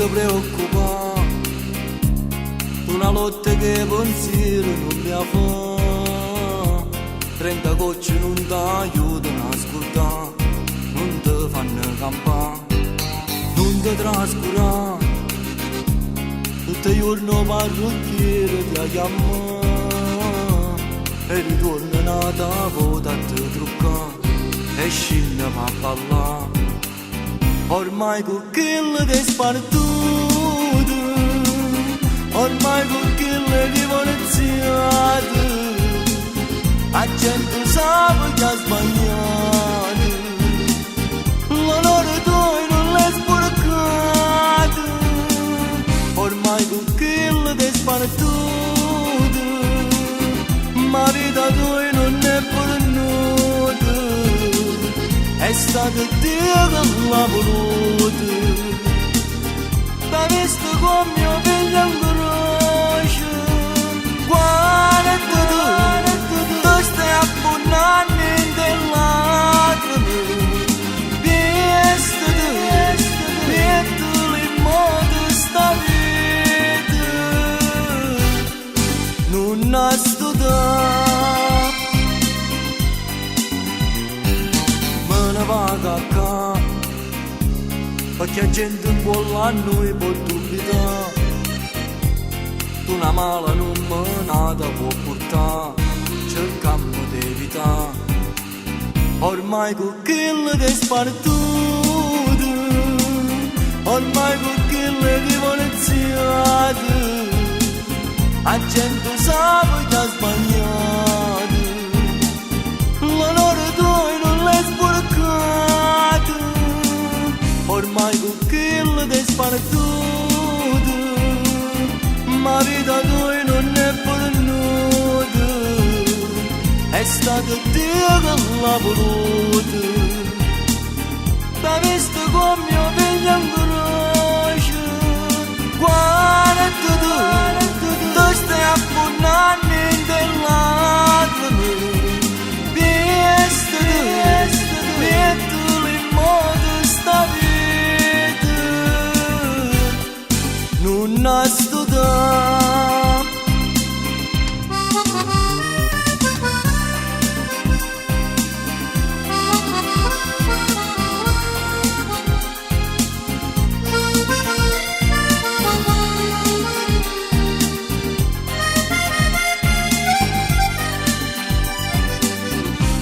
ti preoccupare, una lotta che pensiero non mi fa. 30 gocce non ti aiutano a ascoltare, non ti fanno campare, non ti trascurare. Tutto il giorno parrucchiere ti chiama e ritorna nata volta a te truccare e scende a ballare. Ormai con quello che è spartuto, ormai con quello che è iniziato, la gente sa che ha sbagliato, l'onore tuo non l'è sporcato. Ormai con quello che è spartuto, ma vita tua non è venuta, è stato Dio che l'ha voluto. Da visto come mio figlio in croce, guarda tu stai abbonando in lacrime, visto tu, metto in modo sta vita, non ha studiato, me ne vado a casa, perché la gente un po' l'anno e poi dubita, tu una mala non me nata può portare, cercando di evitare. Ormai con quello che è spartuto, ormai con quello che è iniziato, la gente sa che ha sbagliato, l'onore tuo non l'è sporcato. Ormai con quello che è spartuto, ma vita tua non è venuta, è stato Dio che l'ha voluto. Da visto come mio figlio in croce, guarda tu stai abbonando in lacrime, visto tu, metto in modo sta vita, non ha studiato.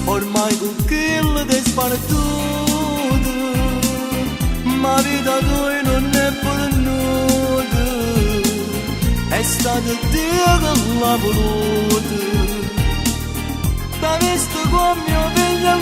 Ormai con quello che è spartuto, ma vita tua non è venuta, è stato Dio che l'ha voluto. Da visto come mio figlio